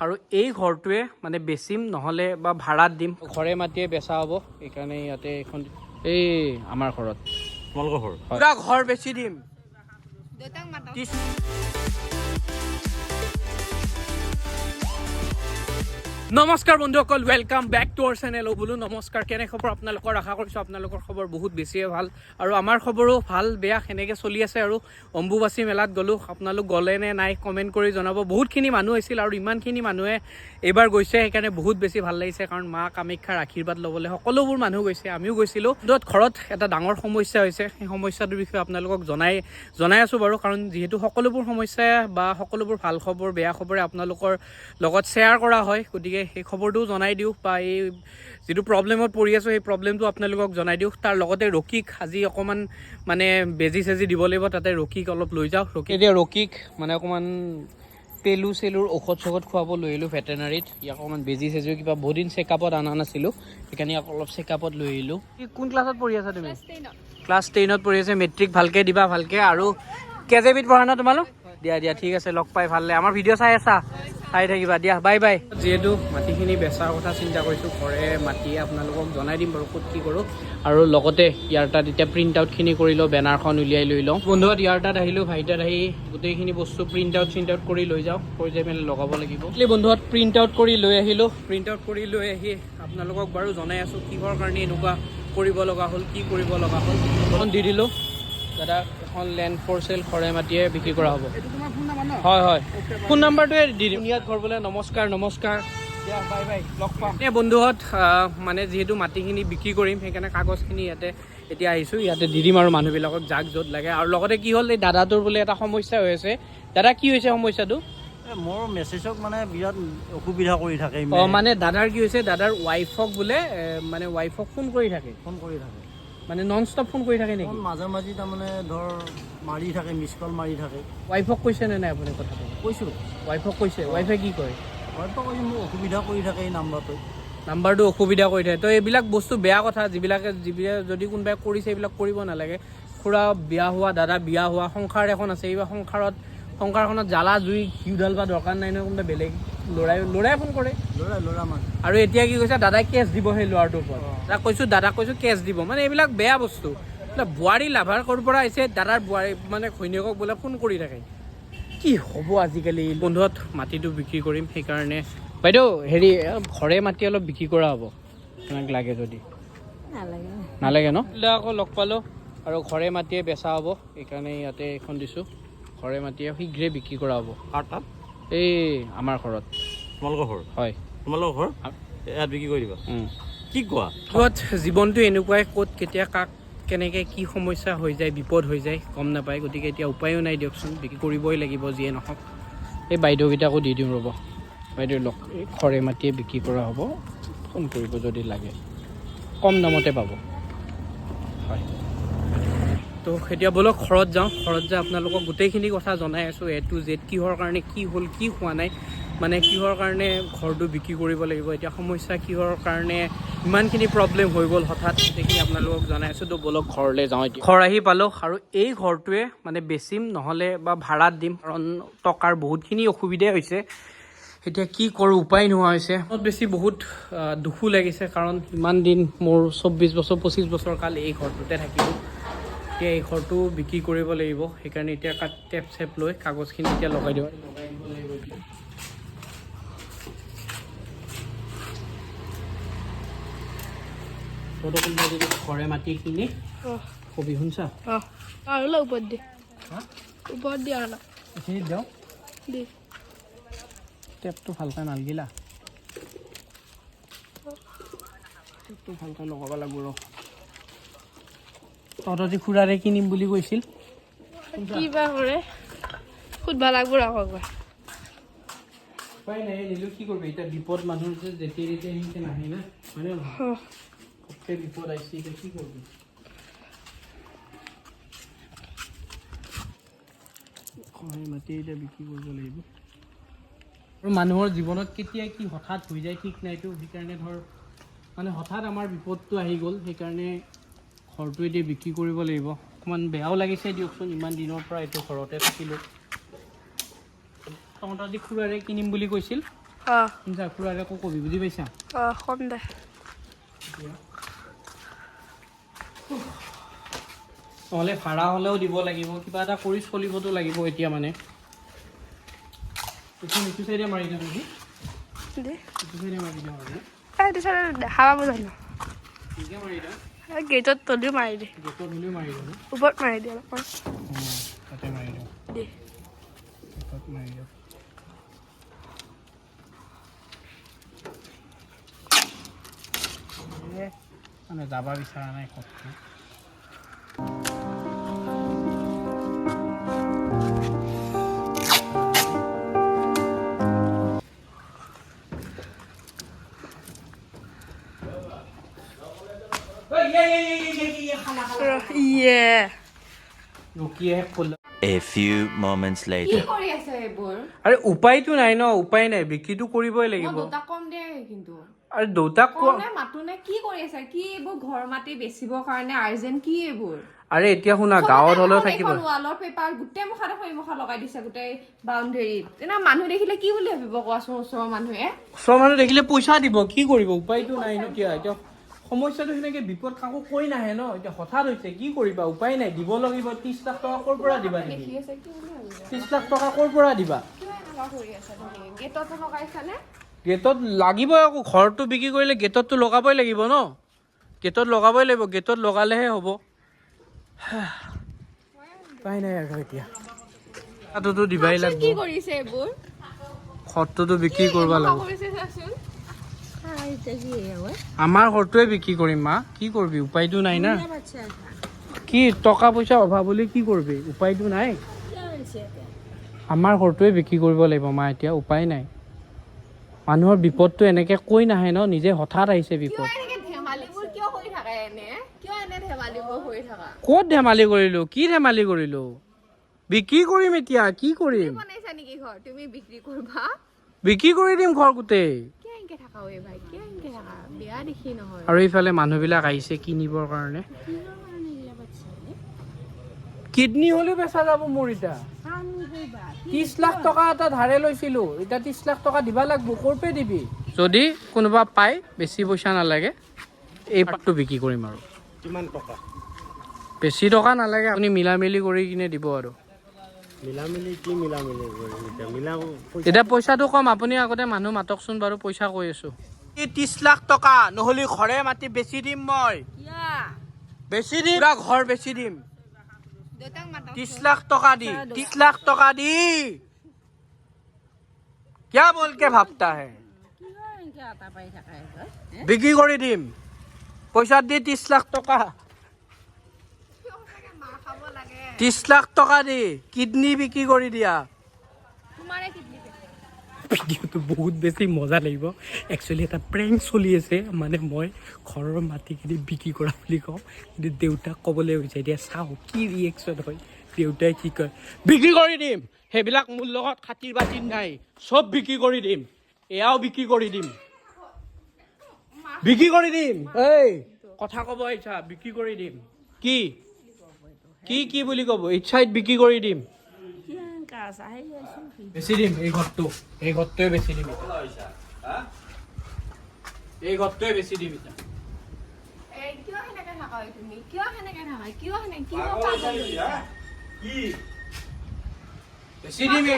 আৰু এই ঘৰটোৱে মানে বেচিম নহলে বা ভাড়াত দিম ঘৰে মাটিয়ে বেচা হ'ব এইকাৰণে ইয়াতে এখন এই আমাৰ ঘৰত তোমালোকৰ ঘৰ পুৰা ঘৰ বেচি দিম নমস্কাৰ বন্ধুসকল welcome back to our channel বোলো নমস্কাৰ কেনে খবৰ আপোনালোকৰ আশা কৰিছোঁ আপোনালোকৰ খবৰ বহুত বেছিয়ে ভাল আৰু আমাৰ খবৰো ভাল বেয়া সেনেকৈ চলি আছে আৰু অম্বুবাচী মেলাত গ'লোঁ আপোনালোক গ'লে নে নাই কমেণ্ট কৰি জনাব বহুতখিনি মানুহ আহিছিল আৰু ইমানখিনি মানুহে এইবাৰ গৈছে সেইকাৰণে বহুত বেছি ভাল লাগিছে কাৰণ মা কামাখ্যাৰ আশীৰ্বাদ ল'বলৈ সকলোবোৰ মানুহ গৈছে আমিও গৈছিলোঁ য'ত ঘৰত এটা ডাঙৰ সমস্যা হৈছে সেই সমস্যাটোৰ বিষয়ে আপোনালোকক জনাই আছোঁ বাৰু কাৰণ যিহেতু সকলোবোৰ সমস্যা বা সকলোবোৰ ভাল খবৰ বেয়া খবৰে আপোনালোকৰ লগত শ্বেয়াৰ কৰা হয় গতিকে সেই খবৰটো জনাই দিওঁ বা এই যিটো প্ৰব্লেমত পৰি আছোঁ সেই প্ৰব্লেমটো আপোনালোকক জনাই দিওঁ তাৰ লগতে ৰকিক আজি অকণমান মানে বেজি চেজি দিব লাগিব তাতে ৰকিক অলপ লৈ যাওঁ এতিয়া ৰকিক মানে অকণমান পেলু চেলুৰ ঔষধ চৌষধ খুৱাব লৈ আহিলোঁ ভেটেনাৰীত ইয়াক অকণমান বেজি চেজিও কিবা বহুত দিন চেকআপত অনা নাছিলোঁ সেইকাৰণে ইয়াক অলপ চেকআপত লৈ আহিলোঁ কোন ক্লাছত পঢ়ি আছা তুমি ক্লাছ 10ত পঢ়ি আছে মেট্ৰিক ভালকৈ দিবা ভালকৈ আৰু কেজেবিত পঢ়া ন তোমালোক দিয়া ঠিক আছে লগ পাই ভাল লাগে আমাৰ ভিডিঅ' চাই আছা চাই থাকিবা দিয়া বাই বাই যিহেতু মাটিখিনি বেচাৰ কথা চিন্তা কৰিছোঁ ঘৰে মাটি আপোনালোকক জনাই দিম বাৰু ক'ত কি কৰোঁ আৰু লগতে ইয়াৰ তাত এতিয়া প্ৰিণ্ট আউটখিনি কৰি লওঁ বেনাৰখন উলিয়াই লৈ লওঁ বন্ধুহঁত ইয়াৰ তাত আহিলোঁ ভাইটাত আহি গোটেইখিনি বস্তু প্ৰিণ্ট আউট কৰি লৈ যাওঁ কৰি যাই মেলি লগাব লাগিব বন্ধুহঁত প্ৰিণ্ট আউট কৰি লৈ আহিলোঁ প্ৰিণ্ট আউট কৰি লৈ আহি আপোনালোকক বাৰু জনাই আছোঁ কিহৰ কাৰণে এনেকুৱা কৰিব লগা হ'ল কি কৰিব লগা হ'ল এখন দি দিলোঁ দাদা এখন লেণ্ড ফৰ চেল ঘৰে মাটিয়ে বিক্ৰী কৰা হ'ব হয় ফোন নাম্বাৰটোৱে দি দিম ইয়াত ঘৰ বোলে নমস্কাৰ দিয়া বাই বাই লগ পাম এই বন্ধুহঁত মানে যিহেতু মাটিখিনি বিক্ৰী কৰিম সেইকাৰণে কাগজখিনি ইয়াতে এতিয়া আহিছোঁ ইয়াতে দি দিম আৰু মানুহবিলাকক যাক য'ত লাগে আৰু লগতে কি হ'ল এই দাদাটোৰ বোলে এটা সমস্যা হৈ আছে দাদা কি হৈছে সমস্যাটো মোৰ মেছেজক মানে বিৰাট অসুবিধা কৰি থাকে মানে দাদাৰ কি হৈছে দাদাৰ ৱাইফক বোলে মানে ৱাইফক ফোন কৰি থাকে মানে নন ষ্টপ ফোন কৰি থাকে নেকি মাজে মাজে তাৰমানে ধৰ মাৰি থাকে মিছ কল মাৰি থাকে ৱাইফক কৈছে নে নাই আপুনি কথাটো কৈছোঁ ৱাইফক কৈছে ৱাইফে কি কয় ৱাইফক কৈছে মোক অসুবিধা কৰি থাকে এই নাম্বাৰটো অসুবিধা কৰি থাকে তো এইবিলাক বস্তু বেয়া কথা যিবিলাকে যদি কোনোবাই কৰিছে এইবিলাক কৰিব নালাগে খুৰা বিয়া হোৱা দাদা বিয়া হোৱা সংসাৰ এখন আছে এইবাৰ সংসাৰখনত জ্বালা জুই ঘিউডাল বা দৰকাৰ নাই নহয় কোনোবা বেলেগ ল'ৰাই ফোন কৰে ল'ৰা মানুহ আৰু এতিয়া কি কৈছে দাদাই কেছ দিব সেই ল'ৰাটোৰ ওপৰত দাদাক কৈছোঁ কেছ দিব মানে এইবিলাক বেয়া বস্তু বোৱাৰী লাভাৰ ক'ৰ পৰা আহিছে দাদাৰ বোৱাৰী মানে ঘৈণীয়েকক বোলে ফোন কৰি থাকে কি হ'ব আজিকালি বন্ধুহঁত মাটিটো বিক্ৰী কৰিম সেইকাৰণে বাইদেউ হেৰি ঘৰে মাটি অলপ বিক্ৰী কৰা হ'ব আপোনাক লাগে যদি নালাগে ন আকৌ লগ পালোঁ আৰু ঘৰে মাটিয়ে বেচা হ'ব সেইকাৰণে ইয়াতে এখন দিছোঁ ঘৰে মাটিয়ে শীঘ্ৰে বিক্ৰী কৰা হ'ব এই আমাৰ ঘৰত তোমালোকৰ ঘৰ হয় তোমালোকৰ ঘৰ ইয়াত বিক্ৰী কৰি দিবা কি কোৱা জীৱনটো এনেকুৱাই ক'ত কেতিয়া কাক কেনেকৈ কি সমস্যা হৈ যায় বিপদ হৈ যায় গম নাপায় গতিকে এতিয়া উপায়ো নাই দিয়কচোন বিক্ৰী কৰিবই লাগিব যিয়ে নহওক এই বাইদেউকেইটাকো দি দিওঁ ৰ'ব বাইদেউ লগ এই ঘৰে মাটিয়ে বিক্ৰী কৰা হ'ব ফোন কৰিব যদি লাগে কম দামতে পাব হয় তো এতিয়া ব'লক ঘৰত যাওঁ আপোনালোকক গোটেইখিনি কথা জনাই আছোঁ A to Z কিহৰ কাৰণে কি হ'ল কি হোৱা নাই মানে কিহৰ কাৰণে ঘৰটো বিক্ৰী কৰিব লাগিব এতিয়া সমস্যা কিহৰ কাৰণে ইমানখিনি প্ৰব্লেম হৈ গ'ল হঠাৎ গোটেইখিনি আপোনালোকক জনাই আছোঁ তো ব'লক ঘৰলৈ যাওঁ এতিয়া ঘৰ আহি পালোঁ আৰু এই ঘৰটোৱে মানে বেচিম নহ'লে বা ভাড়াত দিম কাৰণ টকাৰ বহুতখিনি অসুবিধাই হৈছে এতিয়া কি কৰোঁ উপায় নোহোৱা হৈছে বেছি বহুত দুখো লাগিছে কাৰণ ইমান দিন মোৰ 25 বছৰ কাল এই ঘৰটোতে থাকিলোঁ এতিয়া এই ঘৰটো বিক্ৰী কৰিব লাগিব সেইকাৰণে এতিয়া টেপ চেপ লৈ কাগজখিনি এতিয়া লগাই দিব লাগিব ঘৰে মাটি কিনি কবি শুনছা ওপৰত দিয়া এইখিনিত দিওঁ টেপটো ভালকৈ নালগিলা টেপটো ভালকৈ লগাব লাগিব ৰ তহঁতি খুৰাৰে কিনিম বুলি কৈছিল কিবা কৰে সুধবা লাগব উপায় নাই নিলোঁ কি কৰিবি এতিয়া বিপদ মানুহৰ যে যেতিয়া সিহঁতে নাহে না হয়নে নহয় ঘপকৈ বিপদ আহিছে এতিয়া কি কৰিবি মাটি এতিয়া বিক্ৰী কৰিব লাগিব আৰু মানুহৰ জীৱনত কেতিয়া কি হঠাৎ হৈ যায় ঠিক নাইতো সেইকাৰণে ধৰ মানে হঠাৎ আমাৰ বিপদটো আহি গ'ল সেইকাৰণে ঘৰটো এতিয়া বিক্ৰী কৰিব লাগিব অকণমান বেয়াও লাগিছে দিয়কচোন ইমান দিনৰ পৰা এইটো ঘৰতে থাকিলোঁ তহঁতৰ আজি খুৰাৰে কিনিম বুলি কৈছিল অঁ শুনছা খুৰাৰে আকৌ কবি বুজি পাইছা অঁ কম দে নহ'লে ভাড়া হ'লেও দিব লাগিব কিবা এটা কৰি চলিবতো লাগিব এতিয়া মানে ইটো চাইডে মাৰি দিওঁ নেকি দে ইটো চাইডে মাৰি দিওঁ আৰু এইটো চাইডে দেখা পাব জানো ঠিকে মাৰি দিওঁ গেটত তলিও মাৰি দে গেটত হ'লেও মাৰি দিওঁ ওপৰত মাৰি দে অলপমান তাতে মাৰি দিওঁ দে গেটত মাৰি দিওঁ মানে যাব বিচৰা নাই ক'তো ইয়ে A few moments later. কৰি আছে এইবোৰ আৰে উপায়টো নাই ন উপায় নাই বিক্ৰীটো কৰিবই মই লাগিব দুটা কম দে কিন্তু আৰে দেউতাক কম নে মাতো নে কি কৰি আছে কি এইবোৰ ঘৰ মাটি বেচিবৰ কাৰণে আৰ্জেন্ট কি এইবোৰ আৰে এতিয়া শুনা গাঁৱত হ'লেও থাকিব ৱালৰ পেপাৰ গোটেই মুখা দেখোন মুখা লগাই দিছে গোটেই বাউণ্ডেৰীত তেনে মানুহ দেখিলে কি বুলি ভাবিব কোৱাচোন ওচৰৰ মানুহে ওচৰৰ মানুহ দেখিলে পইচা দিব কি কৰিব উপায়টো নাই ন এতিয়া সমস্যাটো সেনেকে বিপদ কাকো কৈ নাহে ন এতিয়া হঠাৎ হৈছে কি কৰিবা উপায় নাই দিব লাগিব 30 লাখ টকা ক'ৰ পৰা দিবা নেকি দেখি আছে কি বুলি ভাবিব 30 লাখ টকা ক'ৰ পৰা দিবা কিয় এনেকুৱা কৰি আছে তুমি গেটত লগাইছানে গেটত লাগিবই আকৌ ঘৰটো বিক্ৰী কৰিলে গেটতটো লগাবই লাগিব ন গেটত লগাবই লাগিব গেটত লগালেহে হ'ব উপায় নাই আৰু এতিয়া তাতোতো দিবাই কি লাগিব কৰিছে এইবোৰ ঘৰটোতো বিক্ৰী কৰিব লাগিব কৰিছে চাচোন আমাৰ ঘৰটোৱে বিক্ৰী কৰিম মা কি কৰিবি উপায়টো নাই না কি টকা পইচা অভাৱ বুলি কি কৰিবি উপায়টো নাই আমাৰ ঘৰটোৱে বিক্ৰী কৰিব লাগিব মা এতিয়া উপায় নাই মানুহৰ বিপদটো এনেকে কৈ নাহে ন নিজে হঠাৎ আহিছে বিপদ ধেমালিবোৰ কিয় হৈ থাকে এনে কিয় এনে ধেমালিবোৰ হৈ থাকা ক'ত ধেমালি কৰিলো কি ধেমালি কৰিলো বিক্ৰী কৰিম এতিয়া কি কৰিম বনাইছা নেকি ঘৰ তুমি বিক্ৰী কৰিবা বিক্ৰী কৰি দিম ঘৰ গোটেই কিয় এনেকে থাকা ঐ ভাই কিয় এনেকে থাকা বেয়া দেখি নহয় আৰু এইফালে মানুহবিলাক আহিছে কিনিবৰ কাৰণে কিডনী হ'লেও বেচা যাব মোৰ এতিয়া 30 লাখ টকা এটা ধাৰে লৈছিলো এতিয়া 30 লাখ টকা দিবা লাগব ক'ৰ পৰা দিবি যদি কোনোবা পায় বেছি পইচা নালাগে এই পাতটো বিক্ৰী কৰিম আৰু কিমান টকা বেছি টকা নালাগে আপুনি মিলামিলি কৰি কিনে দিব আৰু মিলামিলি কি মিলামিলি কৰিম এতিয়া মিলাম এতিয়া পইচাটো কম আপুনি আগতে মানুহ মাতকচোন বাৰু পইচা কৈ আছো 30 লাখ টকা নহ'লে ঘৰে মাটি বেচি দিম মই বেচি দিম পুৰা ঘৰ বেচি দিম 30 लाख टका दी 30 लाख टका दी क्या बोल के भागता है बिक्री কৰি দিম পইচা দি 30 লাখ টকা 30 লাখ টকা দি কিডনী বিক্ৰী কৰি দিয়া ভিডিঅ'টো বহুত বেছি মজা লাগিব একচুৱেলি এটা প্ৰেংক চলি আছে মানে মই ঘৰৰ মাটিখিনি বিক্ৰী কৰা বুলি কওঁ কিন্তু দেউতাক ক'বলৈ হৈছে এতিয়া চাওঁ কি ৰিয়েকশ্যন হয় দেউতাই কি কয় বিক্ৰী কৰি দিম সেইবিলাক মোৰ লগত খাতিৰ বাতিৰ নাই চব বিক্ৰী কৰি দিম এয়াও বিক্ৰী কৰি দিম এই কথা ক'ব ইচ্ছা বিক্ৰী কৰি দিম কি কি কি বুলি ক'ব ইচ্ছাইত বিক্ৰী কৰি দিম বেছি দিম এই ঘৰটোৱে বেছি দিম এই ঘৰটোৱে বেছি দিম এতিয়া কিয় সেনেকে থাকা তুমি কিয় সেনেকে থাকা কিয় সেনেকে কিয় পাগল হৈছা বেছি দিম এই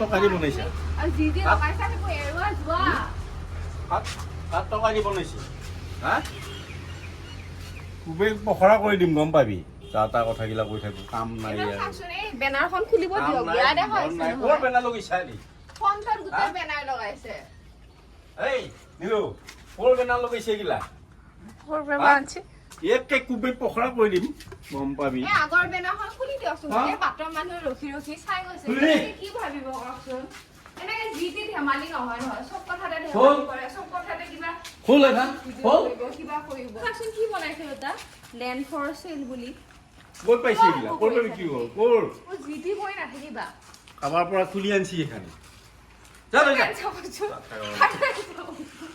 টকা দি বনাইছা টকা দি বনাইছে খুবেই পখৰা কৰি দিম গম পাবি তাৰ কথাগিলা কৈ থাকো কাম নাই বেনাৰখন খুলিব দিয়ক বেয়া দেখা হৈছে ক'ৰ বেনাৰ লগাইছা নি ফ্ৰণ্টত গোটেই বেনাৰ লগাইছে এই নিলো ক'ৰ বেনাৰ লগাইছে এইগিলা একে খুবেই পখৰা কৰি দিম গম পাবি আগৰ বেনাৰখন খুলি দিয়কচোন বাটৰ মানুহ ৰখি ৰখি চাই গৈছে কি ভাবিব কওকচোন এনেকে যি টি ধেমালি নহয় নহয় চব কথাতে ধেমালি কৰে চব কথাতে কিবা কিবা কৰিব চাচোন কি বনাইছে এটা লেণ্ড ফৰ চেল বুলি ক'ত পাইছে এইগিলা ক'ৰ পৰা বিক্ৰী হ'ল ক'ৰ যি টি কৰি নাথাকিবা কাৰোবাৰ পৰা খুলি আনছি এখানে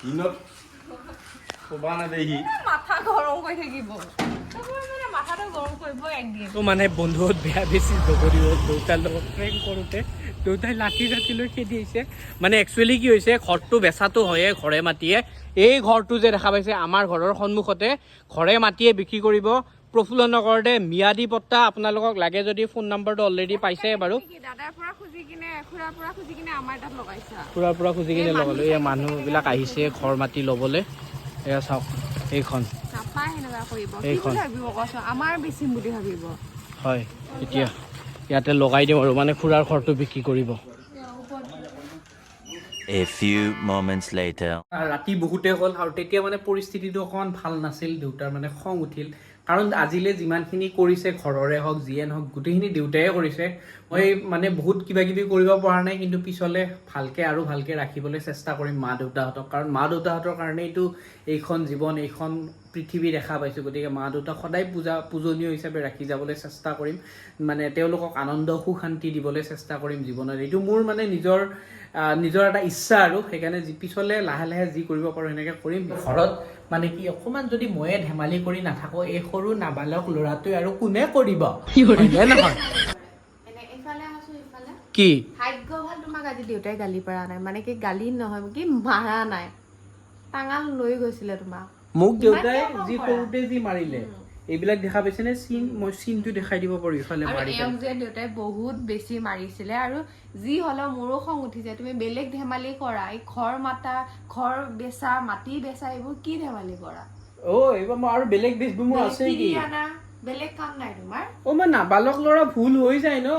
দিনত ক'বা নেদেহি মাথা গৰম হৈ থাকিব চবৰে মানে মাথাটো গৰম কৰিব একদিন তো মানে বন্ধুত বেয়া বেছি জগৰি হ'ল দেউতাৰ লগত প্ৰেং কৰোঁতে দেউতাই লাঠি চাঠি লৈ খেদি আহিছে মানে একচুৱেলি কি হৈছে ঘৰটো বেচাটো হয়ে ঘৰে মাটিয়ে এই ঘৰটো যে দেখা পাইছে আমাৰ ঘৰৰ সন্মুখতে ঘৰে মাটিয়ে বিক্ৰী কৰিব প্ৰফুল্ল নগৰতে ম্যাদী পট্টা আপোনালোকক লাগে যদি ফোন নম্বৰটো অলৰেডি পাইছে বাৰু দাদাৰ পৰা খুজি কিনে খুৰাৰ পৰা খুজি কিনে আমাৰ তাত লগাইছা পুৰা পুৰা খুজি কিনে লগালোঁ এই মানুহবিলাক আহিছে ঘৰ মাটি ল'বলৈ এয়া চাওক এইখন নাপায় সেনেকুৱা কৰিব কি এইখন। বুলি ভাবিব কচোন আমাৰ বেচিম বুলি ভাবিব হয় এতিয়া ইয়াতে লগাই দিম আৰু মানে খুৰাৰ ঘৰটো বিক্ৰী কৰিব A few moments later. ৰাতি বহুতে হ'ল আৰু তেতিয়া মানে পৰিস্থিতিটো অকণমান ভাল নাছিল দেউতাৰ মানে খং উঠিল কাৰণ আজিলৈ যিমানখিনি কৰিছে ঘৰৰে হওক যিয়ে নহওক গোটেইখিনি দেউতাই কৰিছে মই মানে বহুত কিবা কিবি কৰিব পৰা নাই কিন্তু পিছলৈ ভালকৈ আৰু ভালকৈ ৰাখিবলৈ চেষ্টা কৰিম মা দেউতাহঁতক কাৰণ মা দেউতাহঁতৰ কাৰণেইতো এইখন জীৱন এইখন পৃথিৱী দেখা পাইছোঁ গতিকে মা দেউতাক সদায় পূজনীয় হিচাপে ৰাখি যাবলৈ চেষ্টা কৰিম মানে তেওঁলোকক আনন্দ সুখ শান্তি দিবলৈ চেষ্টা কৰিম জীৱনত এইটো মোৰ মানে নিজৰ এটা ইচ্ছা আৰু সেইকাৰণে পিছলৈ লাহে লাহে যি কৰিব পাৰোঁ সেনেকৈ কৰিম ঘৰত মানে কি অকণমান যদি ময়ে ধেমালি কৰি নাথাকোঁ এই সৰু নাবালক ল'ৰাটোৱে আৰু কোনে কৰিব নহয় ইফালে আছো ইফালে কি ভাগ্য ভাল তোমাক আজি দেউতাই গালি পৰা নাই মানে কি গালি নহয় কি মাৰা নাই টাঙাল লৈ গৈছিলে তোমাক মোক দেউতাই ইমান যি কিয় সৰুতে যি মাৰিলে এইবিলাক দেখা পাইছেনে চিন মই চিনটো দেখাই দিব পাৰোঁ ইফালে আৰু মাৰি এওঁক যে দেউতাই বহুত বেছি মাৰিছিলে আৰু যি হ'লেও মোৰো খং উঠিছে তুমি বেলেগ ধেমালি কৰা এই ঘৰ মাতা ঘৰ বেচা মাটি বেচা এইবোৰ কি ধেমালি কৰা এইবাৰ মই আৰু বেলেগ বেচবোৰ মোৰ আছে কি কিনি আনা বেলেগ কাম নাই তোমাৰ মই নাবালক ল'ৰা ভুল হৈ যায় ন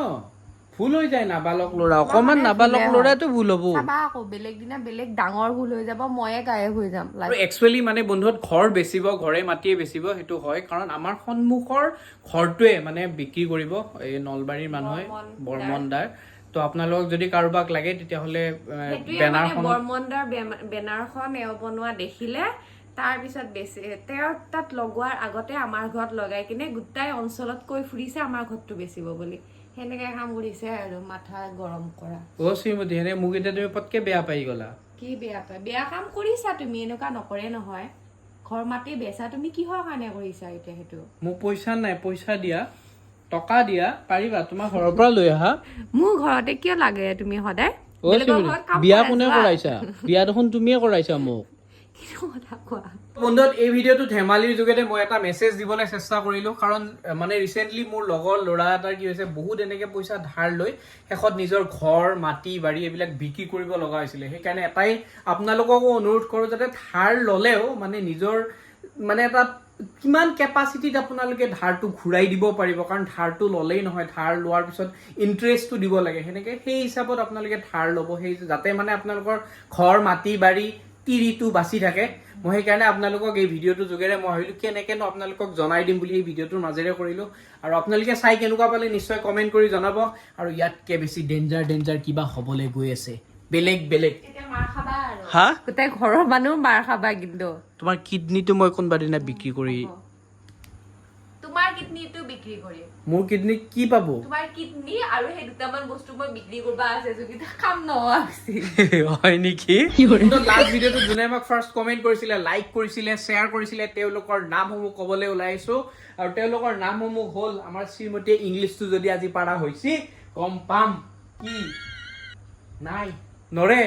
ভুল হৈ যায় নাবালক ল'ৰা অকণমান নাবালক ল'ৰাটো ভুল হ'ব চাবা আকৌ বেলেগ দিনা বেলেগ ডাঙৰ ভুল হৈ যাব ময়ে গায়ব হৈ যাম আৰু একচুৱেলি মানে বন্ধুত ঘৰ বেচিব ঘৰে মাটিয়ে বেচিব সেইটো হয় কাৰণ আমাৰ সন্মুখৰ ঘৰটোৱে মানে বিক্ৰী কৰিব এই নলবাৰীৰ মানুহে বৰ্মনদাৰ তো আপোনালোকক যদি কাৰোবাক লাগে তেতিয়াহ'লে বেনাৰখন বৰ্মনদাৰ বেনাৰখন এওঁ বনোৱা দেখিলে তাৰপিছত বেছি তেওঁ তাত লগোৱাৰ আগতে আমাৰ ঘৰত লগাই কিনে গোটাই অঞ্চলত কৈ ফুৰিছে আমাৰ ঘৰটো বেচিব বুলি সেনেকে কাম কৰিছে আৰু মাথা গৰম কৰা শ্ৰীমতী এনে মোক এতিয়া তুমি পটকে বেয়া পাই গলা কি বেয়া পায় বেয়া কাম কৰিছা তুমি এনেকুৱা নকৰে নহয় ঘৰ মাটি বেচা তুমি কিহৰ কাৰণে কৰিছা এতিয়া সেইটো মোক পইচা নাই পইচা দিয়া টকা দিয়া পাৰিবা তোমাৰ ঘৰৰ পৰা লৈ আহা মোৰ ঘৰতে কিয় লাগে তুমি সদায় বিয়া কোনে কৰাইছা বিয়া দেখোন তুমিয়ে কৰাইছা মোক বন্ধুত এই ভিডিঅ'টো ধেমালিৰ যোগেদি মই এটা মেছেজ দিবলৈ চেষ্টা কৰিলোঁ কাৰণ মানে ৰিচেণ্টলি মোৰ লগৰ ল'ৰা এটাৰ কি হৈছে বহুত এনেকৈ পইচা ধাৰ লৈ শেষত নিজৰ ঘৰ মাটি বাৰী এইবিলাক বিক্ৰী কৰিব লগা হৈছিলে সেইকাৰণে এটাই আপোনালোককো অনুৰোধ কৰোঁ যাতে ধাৰ ল'লেও মানে নিজৰ মানে এটা কিমান কেপাচিটিত আপোনালোকে ধাৰটো ঘূৰাই দিব পাৰিব কাৰণ ধাৰটো ল'লেই নহয় ধাৰ লোৱাৰ পিছত ইণ্টাৰেষ্টটো দিব লাগে সেনেকৈ সেই হিচাপত আপোনালোকে ধাৰ ল'ব সেই যাতে মানে আপোনালোকৰ ঘৰ মাটি বাৰী তিৰিটো বাচি থাকে মই সেইকাৰণে আপোনালোকক এই ভিডিঅ'টোৰ যোগেৰে মই ভাবিলোঁ কেনেকৈনো আপোনালোকক জনাই দিম বুলি এই ভিডিঅ'টোৰ মাজেৰে কৰিলোঁ আৰু আপোনালোকে চাই কেনেকুৱা পালে নিশ্চয় কমেণ্ট কৰি জনাব আৰু ইয়াতকৈ বেছি ডেঞ্জাৰ কিবা হ'বলৈ গৈ আছে বেলেগ হা গোটেই ঘৰৰ মানুহ মাৰ খাবা কিন্তু তোমাৰ কিডনীটো মই কোনোবা দিনা বিক্ৰী কৰি তোমাৰ কিডনীটো বিক্ৰী কৰি মোৰ কিডনী কি পাব তোমাৰ কিডনী আৰু সেই দুটামান বস্তু মই বিক্ৰী কৰিব আছে যদি কাম নোহোৱা হৈছিল হয় নেকি লাষ্ট ভিডিঅ'টো যোনে আমাক ফাৰ্ষ্ট কমেণ্ট কৰিছিলে লাইক কৰিছিলে শ্বেয়াৰ কৰিছিলে তেওঁলোকৰ নামসমূহ ক'বলৈ ওলাই আহিছোঁ আৰু তেওঁলোকৰ নামসমূহ হ'ল আমাৰ শ্ৰীমতীয়ে ইংলিছটো যদি আজি পাৰা হৈছে গম পাম কি নাই নৰে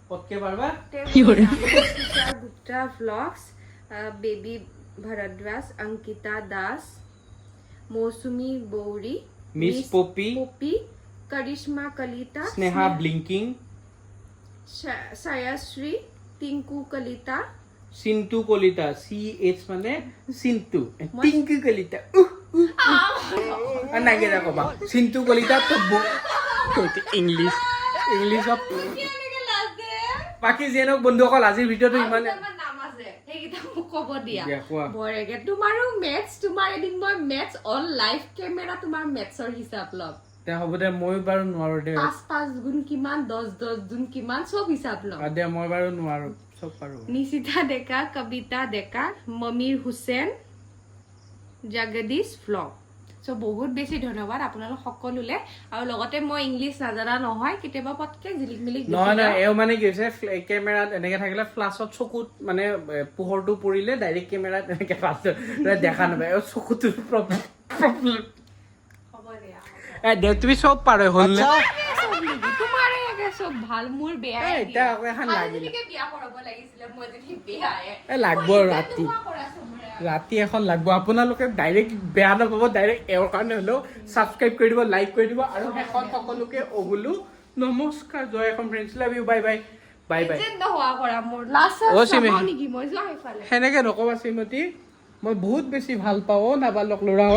পটকে Parva Gupta vlogs Baby Bhardwaj Ankita Das Mousumi Bori Miss Popi Karishma Kalita Sneha blinking Chayashree Tinku Kalita Chintu Kalita CH মানে চিন্তু টিংকু কলিতা নাগে যা কবা চিন্তু কলিতা ইংলিছত বাকী যিয়েনক বন্ধুসকল আজিৰ ভিডিঅ'টো ইমানে ক'ব দিয়া বৰেগে তোমাৰো মেথছ তোমাৰ এদিন মই মেথছ অন লাইভ কেমেৰা তোমাৰ মেথছৰ হিচাপ ল'ম হ'ব দে মই বাৰু নোৱাৰো দে 5 গুণ কিমান 10 গুণ কিমান চব হিচাপ ল'ম দে মই বাৰু নোৱাৰো চব পাৰো নিশিতা ডেকা কবিতা ডেকা মমিৰ হুছেইন জগদীশ ভ্লগ চ' বহুত বেছি ধন্যবাদ আপোনালোক সকলোলে আৰু লগতে মই ইংলিছ নাজানা নহয় কেতিয়াবা পটকে জিলিক মিলিক নহয় নহয় এও মানে কি হৈছে কেমেৰাত এনেকে থাকিলে ফ্লাছত চকুত মানে পোহৰটো পৰিলে ডাইৰেক্ট কেমেৰাত এনেকে দেখা নাপায় এও চকুটোৰ প্ৰব্লেম হ'ব দিয়া দে তুমি চব পাৰে হ'ল নে তোমাৰ একে চব ভাল মোৰ বেয়া এতিয়া আকৌ এখন লাগিল বিয়া কৰাব লাগিছিলে মই যদি বেয়ায়ে লাগব ৰাতি এখন লাগব আপোনালোকে ডাইৰেক্ট বেয়া নাপাব ডাইৰেক্ট এওঁৰ কাৰণে হ'লেও ছাবস্ক্ৰাইব কৰি দিব লাইক কৰি দিব আৰু শেষত সকলোকে অগুলো নমস্কাৰ জয় এখন friends love you bye bye bye bye সেনেকে নকবা শ্ৰীমতী মই বহুত বেছি ভাল পাওঁ নাবালক ল'ৰা